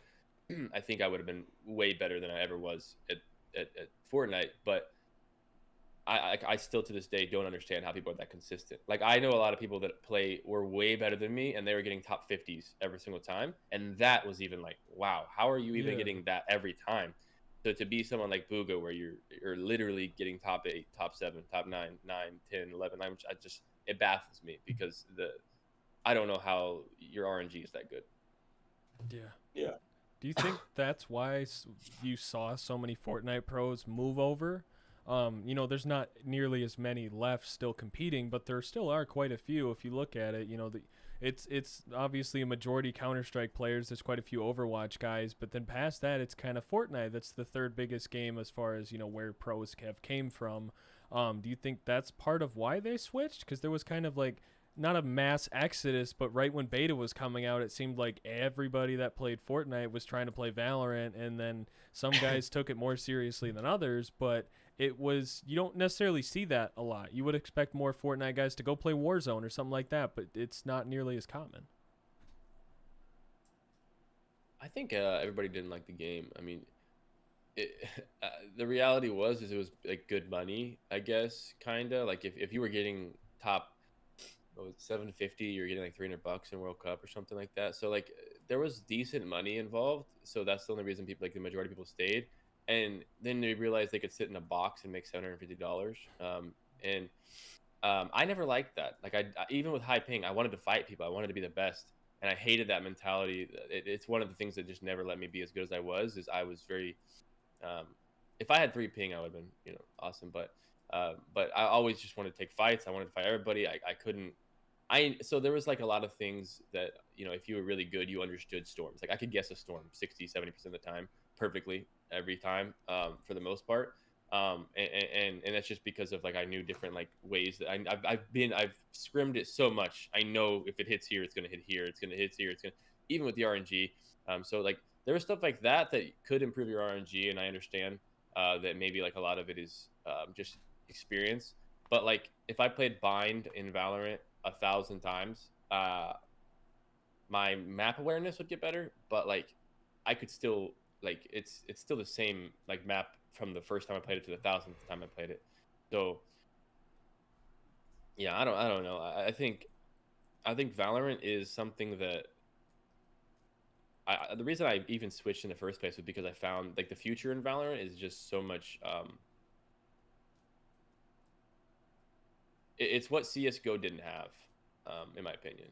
I think I would have been way better than I ever was at Fortnite. But I still to this day don't understand how people are that consistent. Like I know a lot of people that play were way better than me, and they were getting top 50s every single time, and that was even like, wow, how are you even Yeah. getting that every time? So to be someone like Booga, where you're literally getting top 8, top 7, top 9, 9, 10, 11, I just it baffles me because I don't know how your RNG is that good. Yeah. Yeah. Do you think that's why you saw so many Fortnite pros move over? There's not nearly as many left still competing, but there still are quite a few. If you look at it, it's obviously a majority Counter Strike players. There's quite a few Overwatch guys, but then past that, it's kind of Fortnite. That's the third biggest game as far as where pros have came from. Do you think that's part of why they switched? Because there was kind of like not a mass exodus, but right when beta was coming out, it seemed like everybody that played Fortnite was trying to play Valorant, and then some guys took it more seriously than others. But you don't necessarily see that a lot. You would expect more Fortnite guys to go play Warzone or something like that, but it's not nearly as common. I think everybody didn't like the game. I mean, it, the reality was is it was like good money, I guess, kind of like if you were getting top 750, you're getting like $300 in World Cup or something like that. So like there was decent money involved. So that's the only reason people like the majority of people stayed. And then they realized they could sit in a box and make $750. And I never liked that. Like even with high ping, I wanted to fight people. I wanted to be the best, and I hated that mentality. It's one of the things that just never let me be as good as I was. Is I was very um, if I had 3 ping, I would have been awesome. But I always just wanted to take fights. I wanted to fight everybody. I couldn't. So there was like a lot of things that if you were really good, you understood storms. Like I could guess a storm 60-70% of the time perfectly every time, for the most part. And that's just because of like I knew different like ways that I've scrimmed it so much. I know if it hits here, it's gonna hit here. It's gonna hit here. It's gonna even with the RNG. So like there was stuff like that that could improve your RNG, and I understand that maybe like a lot of it is just experience. But like if I played Bind in Valorant 1,000 times, my map awareness would get better. But like I could still like it's still the same like map from the first time I played it to the 1,000th time I played it. So yeah, I don't know. I think Valorant is something that the reason I even switched in the first place was because I found like the future in Valorant is just so much it's what CS:GO didn't have, in my opinion.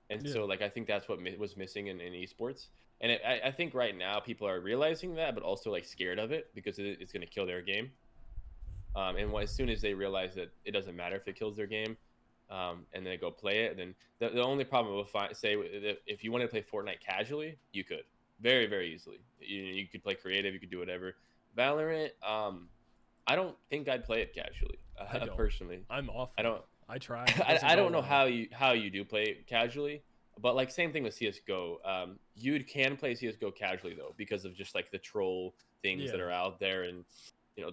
And Yeah. so like I think that's what was missing in esports. And I think right now people are realizing that, but also like scared of it because it's going to kill their game. As soon as they realize that it doesn't matter if it kills their game, and they go play it, then the only problem with say that if you want to play Fortnite casually, you could very very easily. You could play creative, you could do whatever. Valorant, I don't think I'd play it casually, I don't. personally. I'm I awful. don't. I tried. It I, doesn't I go don't know well. how you do play it casually, but like same thing with CS:GO. You can play CS:GO casually though because of just like the troll things that Yeah. are out there, and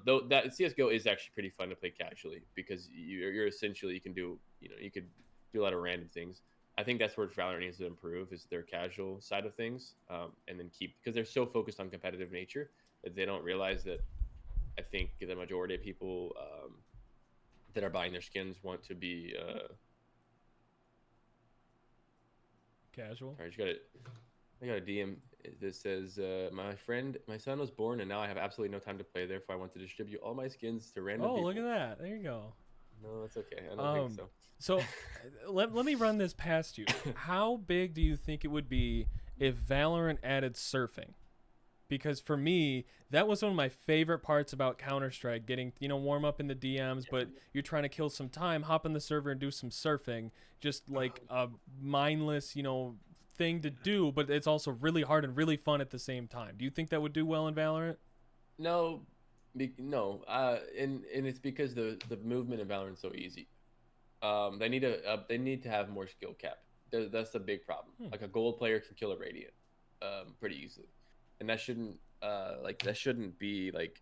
though that CS:GO is actually pretty fun to play casually because you're essentially you can do you could do a lot of random things. I think that's where Valorant needs to improve is their casual side of things, and then keep because they're so focused on competitive nature that they don't realize that. I think the majority of people that are buying their skins want to be. Casual. I just got it. I got a DM that says, my son was born, and now I have absolutely no time to play. Therefore, I want to distribute all my skins to random Oh, look at people." that. There you go. No, that's okay. I don't think Um, so. so let me run this past you. How big do you think it would be if Valorant added surfing? Because for me, that was one of my favorite parts about Counter Strike. Getting warm up in the DMs, but you're trying to kill some time, hop on the server and do some surfing. Just like a mindless, thing to do, but it's also really hard and really fun at the same time. Do you think that would do well in Valorant? No, no. And it's because the movement in Valorant's so easy. They need to have more skill cap. That's the big problem. Hmm. Like a gold player can kill a radiant, pretty easily, and that shouldn't be like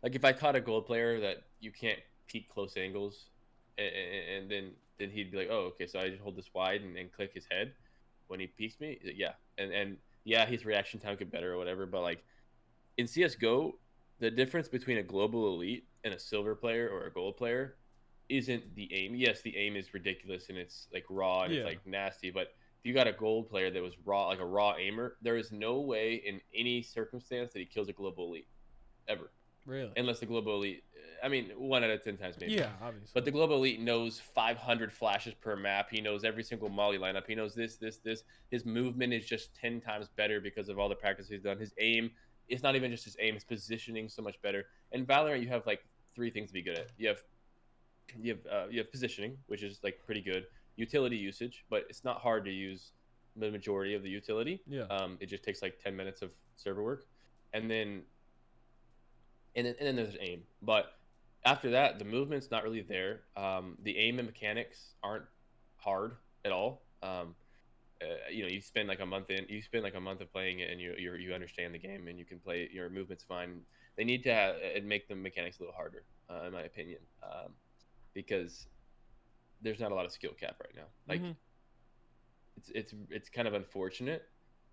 if I taught a gold player that you can't peek close angles, and then he'd be like, oh okay, so I just hold this wide and click his head when he peeks me. Yeah, and yeah, his reaction time could better or whatever, but like in CS:GO, the difference between a global elite and a silver player or a gold player isn't the aim. Yes, the aim is ridiculous and it's like raw and it's Yeah, like nasty, but if you got a gold player that was raw, like a raw aimer, there is no way in any circumstance that he kills a global elite ever, really. unless the global elite. I mean, 1 out of 10 times maybe. Yeah, obviously. But the global elite knows 500 flashes per map. He knows every single molly lineup. He knows this, this, this. His movement is just 10 times better because of all the practice he's done. His aim, it's not even just his aim, his positioning so much better. In Valorant, you have like three things to be good at. You have positioning, which is like pretty good. Utility usage, but it's not hard to use the majority of the utility. Yeah. It just takes like 10 minutes of server work, and then and then there's aim. But after that, the movement's not really there. The aim and mechanics aren't hard at all. You spend like a month of playing it, and you understand the game, and you can play. Your movement's fine. They need to make the mechanics a little harder, in my opinion, because there's not a lot of skill cap right now. Like Mm-hmm. it's kind of unfortunate,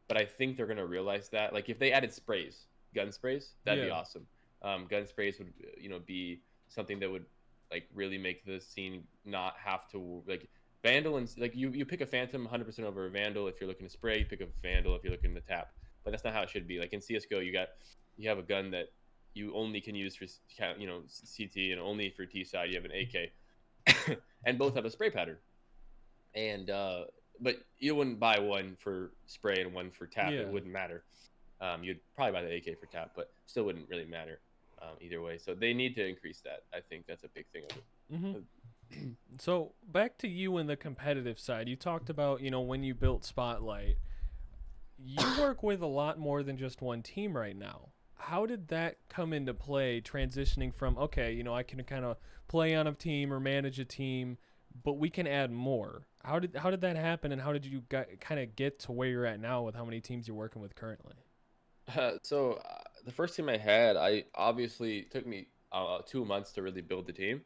but I think they're gonna realize that. Like if they added sprays, gun sprays, that'd be Yeah. awesome. Gun sprays would be something that would like really make the scene not have to like vandal and like you pick a phantom 100% over a vandal if you're looking to spray. You pick a vandal if you're looking to tap, but that's not how it should be. Like in CS:GO, you have a gun that you only can use for CT and only for T side. You have an AK, and both have a spray pattern. And but you wouldn't buy one for spray and one for tap. It Yeah. wouldn't matter. You'd probably buy the AK for tap, but still wouldn't really matter either way. So they need to increase that. I think that's a big thing of Mm-hmm. it. So back to you in the competitive side. You talked about when you built Spotlight. You work with a lot more than just one team right now. How did that come into play, transitioning from, okay, I can kind of play on a team or manage a team, but we can add more? How did that happen, and how did you kind of get to where you're at now with how many teams you're working with currently? The first team I had, I obviously took me 2 months to really build the team,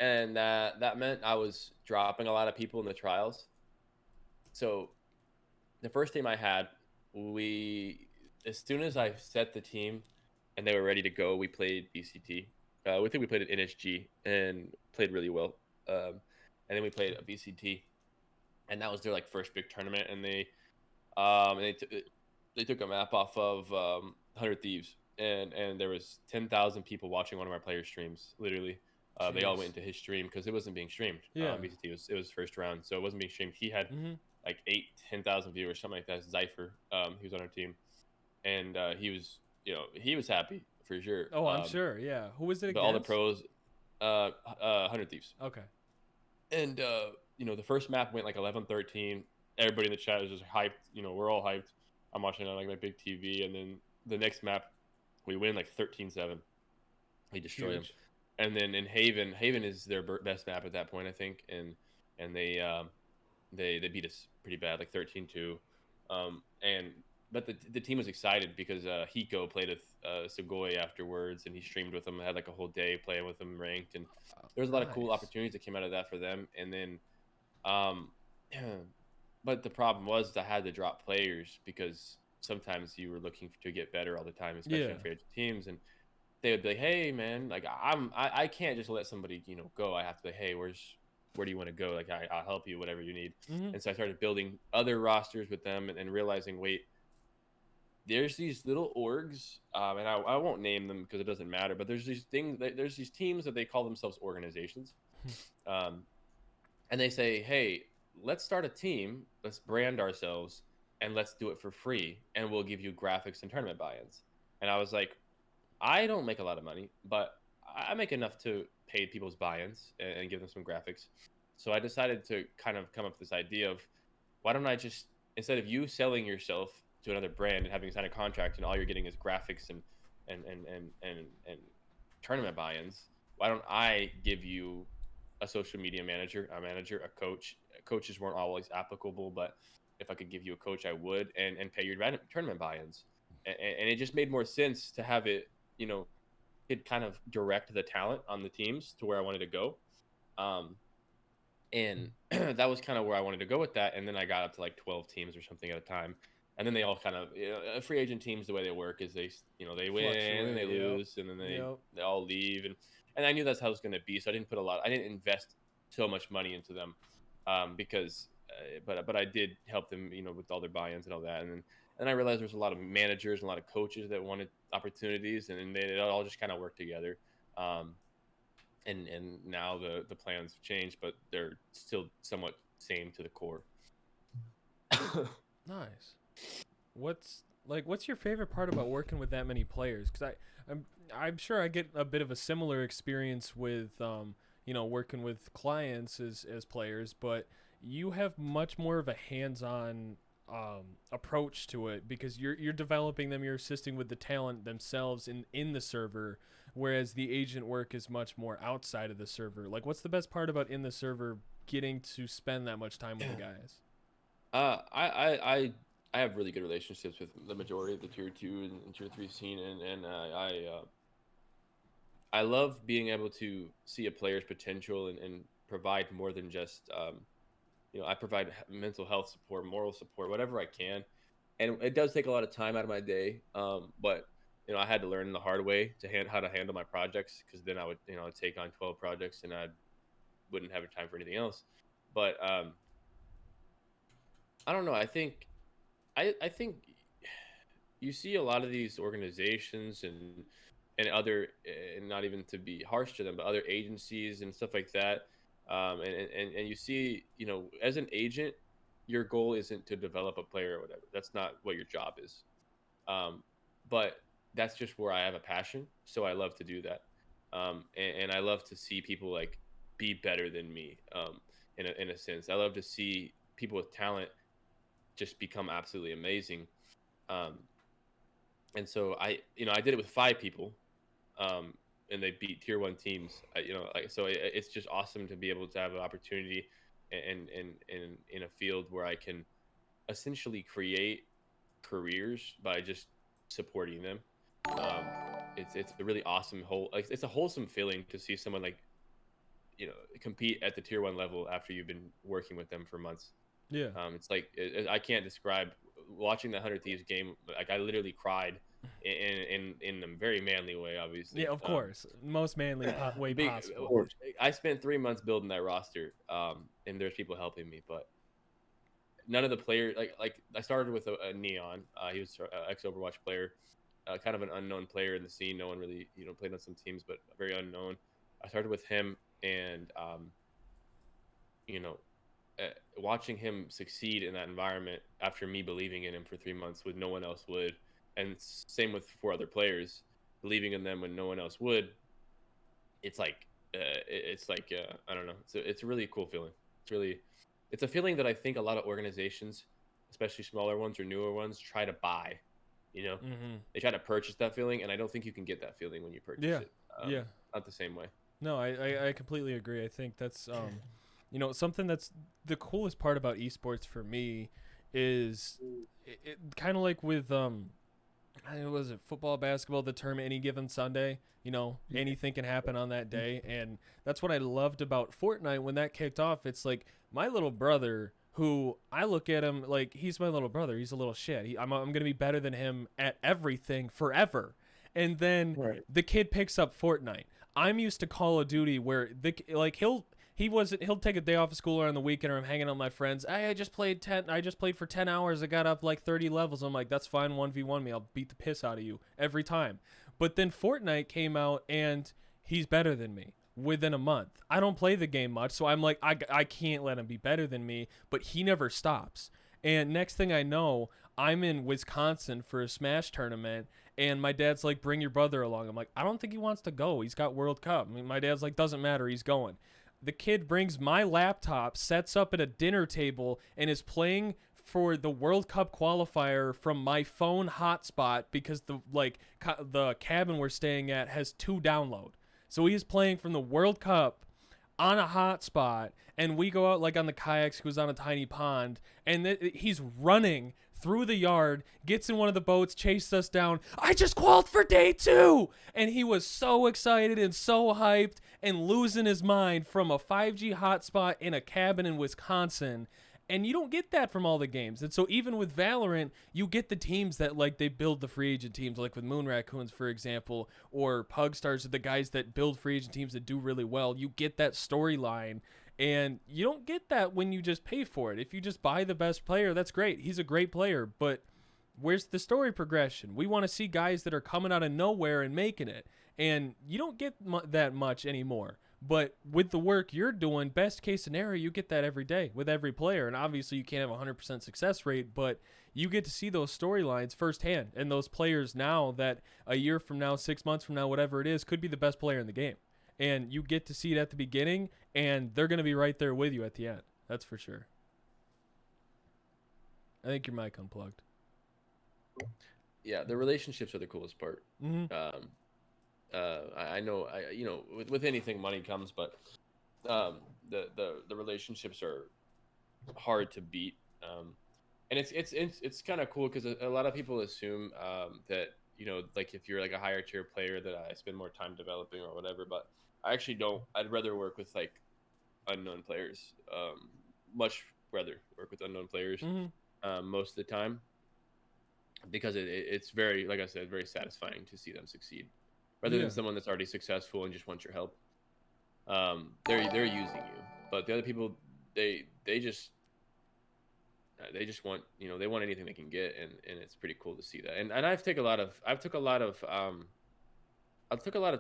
and that meant I was dropping a lot of people in the trials. So the first team I had, we as soon as I set the team and they were ready to go, we played BCT. We think we played at NSG and played really well. And then we played a BCT, and that was their like first big tournament. And they took a map off of 100 Thieves, and there was 10,000 people watching one of our player streams, literally. They all went Jeez. into his stream because it wasn't being streamed. Yeah. BCT was first round, so it wasn't being streamed. He had Mhm. like 10,000 viewers, something like that. Zypher, he was on our team, and he was, he was happy for sure. Oh, I'm sure. Yeah. Who was it But all the against? pros, 100 Thieves, Okay. and the first map went like 11-13. Everybody in the chat was just hyped. We're all hyped. I'm watching on like my big TV, and then the next map we win like 13-7. We destroy them, Huge. and then in Haven is their best map at that point, I think, and they beat us pretty bad, like 13-2. And but the team was excited because Hiko played with Sugoi afterwards, and he streamed with them. Had like a whole day playing with them ranked, and Oh, there was a lot of cool nice. opportunities that came out of that for them. And then, um, but the problem was I had to drop players because sometimes you were looking to get better all the time, especially Yeah. in free agent teams, and they would be like, "Hey, man, like I can't just let somebody go. I have to be like, hey, where do you want to go? Like I'll help you, whatever you need." Mhm. And so I started building other rosters with them, and realizing, wait, there's these little orgs, and I won't name them because it doesn't matter. But there's these things, there's these teams that they call themselves organizations, um, and they say, "Hey, let's start a team, let's brand ourselves, and let's do it for free, and we'll give you graphics and tournament buy-ins." And I was like, I don't make a lot of money, but I make enough to pay people's buy-ins and give them some graphics. So I decided to kind of come up with this idea of, why don't I just, instead of you selling yourself to another brand and having to sign a contract and all you're getting is graphics and tournament buy-ins, why don't I give you a social media manager, a coach? Coaches weren't always applicable, but if I could give you a coach, I would, and pay your tournament buy-ins. And it just made more sense to have it, you know, could kind of direct the talent on the teams to where I wanted to go. Um, and that was kind of where I wanted to go with that. And then I got up to like 12 teams or something at a time. And then they all kind of, free agent teams, the way they work is they win and they Fluctuate. Yep. lose, and then Yep. they all leave. And I knew that's how it was going to be. So I didn't invest so much money into them, because, but I did help them, with all their buy-ins and all that. And I realized there's a lot of managers and a lot of coaches that wanted opportunities, and then they all just kind of work together. Um, and now the plans have changed, but they're still somewhat same to the core. Nice. What's your favorite part about working with that many players? Because I'm sure I get a bit of a similar experience with working with clients as players, but you have much more of a hands-on approach to it because you're developing them, you're assisting with the talent themselves in the server, whereas the agent work is much more outside of the server. Like, what's the best part about in the server getting to spend that much time with the guys? I have really good relationships with the majority of the tier 2 and tier 3 scene, and I love being able to see a player's potential and provide more than just, I provide mental health support, moral support, whatever I can. And it does take a lot of time out of my day. But I had to learn the hard way how to handle my projects, because then I would, I'd take on 12 projects and I wouldn't have time for anything else. But I don't know. I think you see a lot of these organizations and other, and not even to be harsh to them, but other agencies and stuff like that. And you see, as an agent, your goal isn't to develop a player or whatever. That's not what your job is. Um, but that's just where I have a passion, so I love to do that. And I love to see people like be better than me. In a sense, I love to see people with talent just become absolutely amazing. Um, and so I did it with 5 people, um, and they beat tier 1 teams. So it's just awesome to be able to have an opportunity in a field where I can essentially create careers by just supporting them. Um, it's a really awesome it's a wholesome feeling to see someone like, compete at the tier 1 level after you've been working with them for months. Yeah. It's like, I can't describe watching the 100 Thieves game. Like, I literally cried in a very manly way, Yeah, obviously. of course. Most manly way Big, possible. I spent 3 months building that roster, and there's people helping me, but none of the players, like I started with a Neon. He was an ex Overwatch player, kind of an unknown player in the scene. No one really, played on some teams, but very unknown. I started with him, and you know, watching him succeed in that environment after me believing in him for 3 months when no one else would, and same with 4 other players believing in them when no one else would. It's like I don't know. It's a really cool feeling. It's a feeling that I think a lot of organizations, especially smaller ones or newer ones, try to buy. You know, Mm-hmm. they try to purchase that feeling, and I don't think you can get that feeling when you purchase Yeah. it. Yeah. Not the same way. No, I completely agree. I think that's something that's the coolest part about esports for me is kind of like with was it football, basketball, the term any given Sunday. Anything can happen on that day, and that's what I loved about Fortnite when that kicked off. It's like my little brother, who I look at him like he's my little brother. He's a little shit. I'm gonna be better than him at everything forever, and then Right. the kid picks up Fortnite. I'm used to Call of Duty where he'll take a day off of school or on the weekend, or I'm hanging out with my friends. I just played for 10 hours. I got up like 30 levels. I'm like, that's fine. 1v1 me. I'll beat the piss out of you every time. But then Fortnite came out and he's better than me within a month. I don't play the game much, so I'm like, I can't let him be better than me, but he never stops. And next thing I know, I'm in Wisconsin for a Smash tournament, and my dad's like, bring your brother along. I'm like, I don't think he wants to go. He's got World Cup. I mean, my dad's like, doesn't matter. He's going. The kid brings my laptop, sets up at a dinner table, and is playing for the World Cup qualifier from my phone hotspot because the cabin we're staying at has 2 download. So he's playing from the World Cup on a hotspot, and we go out like on the kayaks. He was on a tiny pond, and he's running through the yard, gets in one of the boats, chases us down. I just qualified for day 2, and he was so excited and so hyped and losing his mind from a 5G hotspot in a cabin in Wisconsin. And you don't get that from all the games. And so even with Valorant, you get the teams that like they build the free agent teams, like with Moon Raccoons, for example, or Pugstars are the guys that build free agent teams that do really well. You get that storyline, and you don't get that when you just pay for it. If you just buy the best player, that's great. He's a great player, but where's the story progression? We want to see guys that are coming out of nowhere and making it, and you don't get that much anymore. But with the work you're doing, best case scenario, you get that every day with every player. And obviously, you can't have a 100% success rate, but you get to see those storylines firsthand. And those players now that a year from now, 6 months from now, whatever it is, could be the best player in the game. And you get to see it at the beginning, and they're going to be right there with you at the end. That's for sure. I think your mic unplugged. Yeah, the relationships are the coolest part. Mm-hmm. I know, with anything money comes, but the relationships are hard to beat. And it's kind of cool because a lot of people assume that like if you're like a higher tier player that I spend more time developing or whatever, but I actually don't. I'd rather work with like unknown players. Much rather work with unknown players most of the time because it's very, like I said, very satisfying to see them succeed rather than someone that's already successful and just wants your help. They're using you, but the other people they just want they want anything they can get, and it's pretty cool to see that. And I took a lot of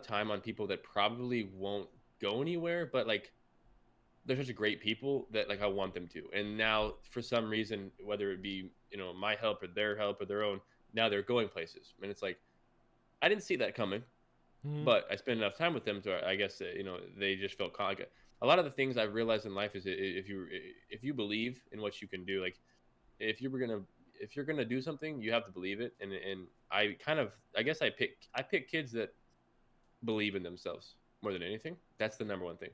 time on people that probably won't go anywhere, but like they're such a great people that like I want them to. And now for some reason, whether it be my help or their own, now they're going places, and it's like I didn't see that coming. But I spent enough time with them to, I guess, they just felt like a lot of the things I've realized in life is if you believe in what you can do, like if you're gonna do something, you have to believe it. And I guess I pick kids that believe in themselves more than anything. That's the number one thing.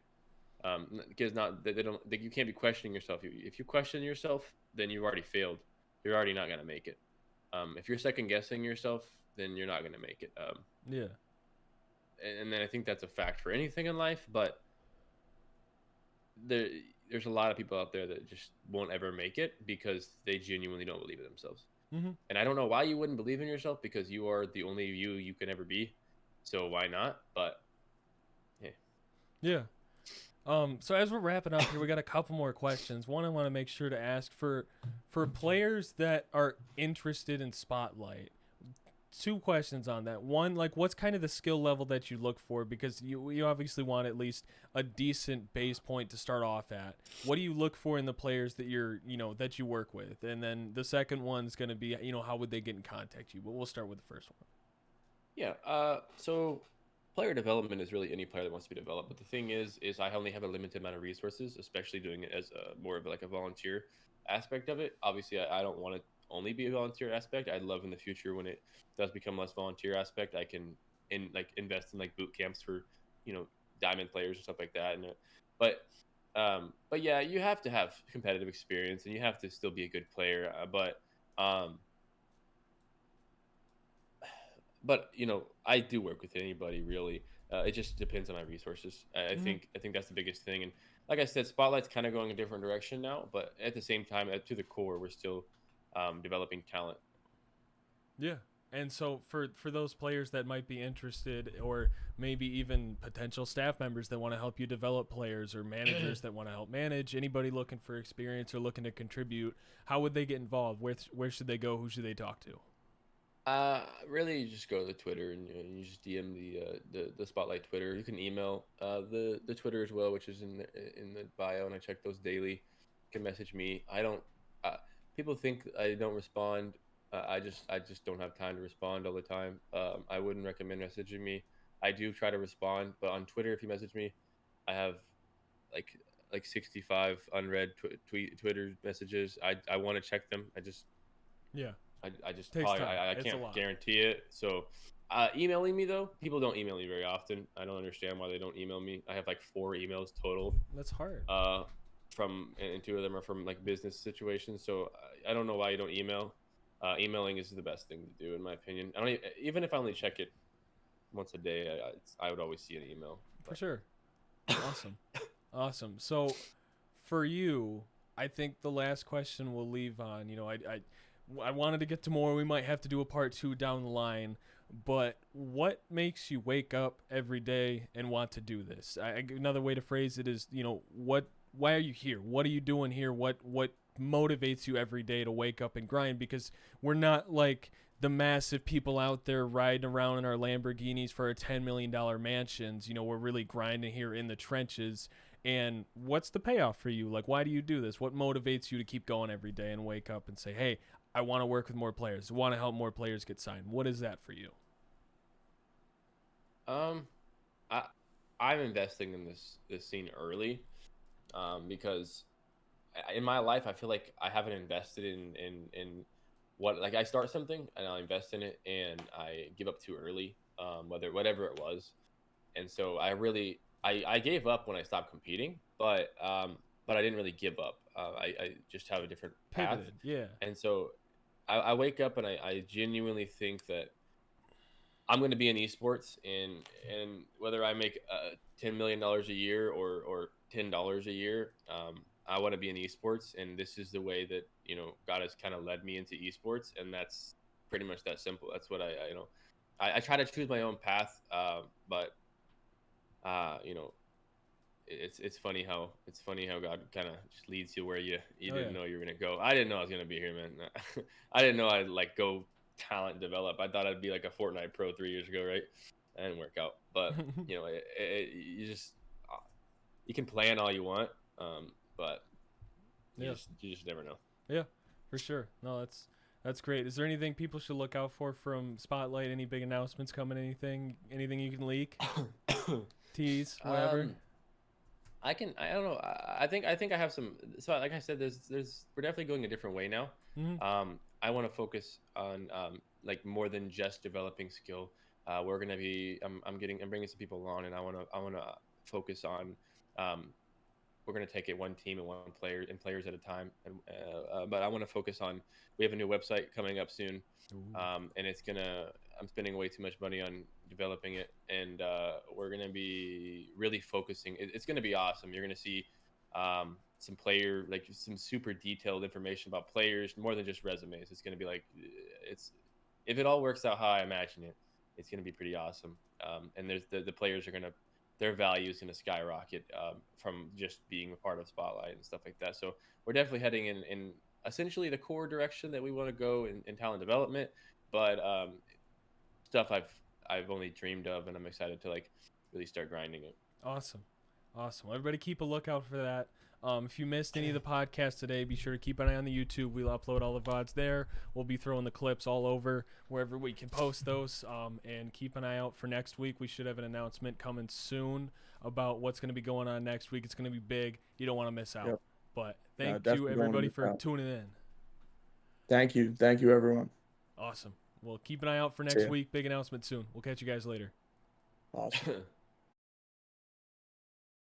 Kids you can't be questioning yourself. If you question yourself, then you've already failed. You're already not gonna make it. If you're second guessing yourself, then you're not gonna make it. Yeah. And then I think that's a fact for anything in life, but there's a lot of people out there that just won't ever make it because they genuinely don't believe in themselves. And I don't know why you wouldn't believe in yourself, because you are the only you can ever be. So why not? But hey. Yeah. So as we're wrapping up here, we got a couple more questions. One I want to make sure to ask for players that are interested in Spotlight. two questions on that. One, like, what's kind of the skill level that you look for? Because you obviously want at least a decent base point to start off at. What do you look for in the players that that you work with? And then the second one's going to be, how would they get in contact with you? But we'll start with the first one. Yeah. So player development is really any player that wants to be developed. But the thing is I only have a limited amount of resources, especially doing it as more of like a volunteer aspect of it. Obviously, I don't want to only be a volunteer aspect. I'd love in the future when it does become less volunteer aspect, I can invest in like boot camps for you know diamond players or stuff like that. And but but yeah, you have to have competitive experience and you have to still be a good player. Um, but I do work with anybody really. It just depends on my resources. Mm-hmm. I think that's the biggest thing. And like I said, Spotlight's kind of going a different direction now, but at the same time, to the core, we're still developing talent. Yeah. And so for those players that might be interested, or maybe even potential staff members that want to help you develop players, or managers that want to help manage, anybody looking for experience or looking to contribute, how would they get involved? Where should they go? Who should they talk to? Really, you just go to Twitter and you just DM the Spotlight Twitter. You can email the Twitter as well, which is in the bio, and I check those daily. You can message me. I don't. Uh, People think I don't respond. I just don't have time to respond all the time. I wouldn't recommend messaging me. I do try to respond, but on Twitter, if you message me, I have like 65 unread Twitter messages. I want to check them. Yeah. I just Takes probably time. I It's a can't lot. guarantee it. So, emailing me though, people don't email me very often. I don't understand why they don't email me. I have like 4 emails total. That's hard. Uh, and 2 of them are from like business situations. So I don't know why you don't email. Emailing is the best thing to do in my opinion. I don't even if I only check it once a day. I would always see an email. For But sure. Awesome. Awesome. So for you, I think the last question we'll leave on, I wanted to get to more. We might have to do a part 2 down the line, but what makes you wake up every day and want to do this? Another way to phrase it is, why are you here? What are you doing here? What motivates you every day to wake up and grind? Because we're not like the massive people out there riding around in our Lamborghinis for our $10 million mansions. We're really grinding here in the trenches. And what's the payoff for you? Like, why do you do this? What motivates you to keep going every day and wake up and say, hey, I want to work with more players. I want to help more players get signed. What is that for you? um, I I'm investing in this scene early, because in my life I feel like I haven't invested in what like I start something and I'll invest in it and I give up too early, whatever it was. And so I gave up when I stopped competing, but I didn't really give up. I just have a different path. Pivoted. Yeah. And so I wake up and I genuinely think that I'm going to be in esports, and whether I make $10 million a year or $10 a year, I want to be in esports, and this is the way that God has kind of led me into esports, and that's pretty much that simple. That's what I try to choose my own path, but you know it's funny how God kind of just leads you where you Oh, yeah. didn't know you were gonna go. I didn't know I was gonna be here, man. I didn't know I'd like go talent develop. I thought I'd be like a Fortnite pro 3 years ago, right? That didn't work out, but you just you can plan all you want, but Yeah. you just never know. Yeah, for sure. No, that's great. Is there anything people should look out for from Spotlight? Any big announcements coming? Anything you can leak, tease, whatever? um, I don't know. I think I have some. So like I said, we're definitely going a different way now. Mm-hmm. I want to focus on like more than just developing skill. We're gonna be. I'm bringing some people along, and I want to focus on. We're gonna take it one team and one player and players at a time. But I want to focus on. We have a new website coming up soon, Ooh. and it's gonna. I'm spending way too much money on developing it, and we're gonna be really focusing. It's gonna be awesome. You're gonna see some player like some super detailed information about players, more than just resumes. It's gonna be like it's if it all works out how I imagine it, it's gonna be pretty awesome. And there's the players are gonna their value is gonna skyrocket from just being a part of Spotlight and stuff like that. So we're definitely heading in essentially the core direction that we want to go in talent development, but stuff I've only dreamed of, and I'm excited to like really start grinding it. Awesome. Awesome. Well, everybody keep a lookout for that. If you missed any of the podcasts today, be sure to keep an eye on the YouTube. We'll upload all the VODs there. We'll be throwing the clips all over wherever we can post those. And keep an eye out for next week. We should have an announcement coming soon about what's going to be going on next week. It's going to be big. You don't want to miss out. Yep. But No, thank you, definitely don't wanna everybody, miss for out. tuning in. Thank you. Thank you, everyone. Awesome. Well, keep an eye out for See next ya. week. Big announcement soon. We'll catch you guys later. Awesome.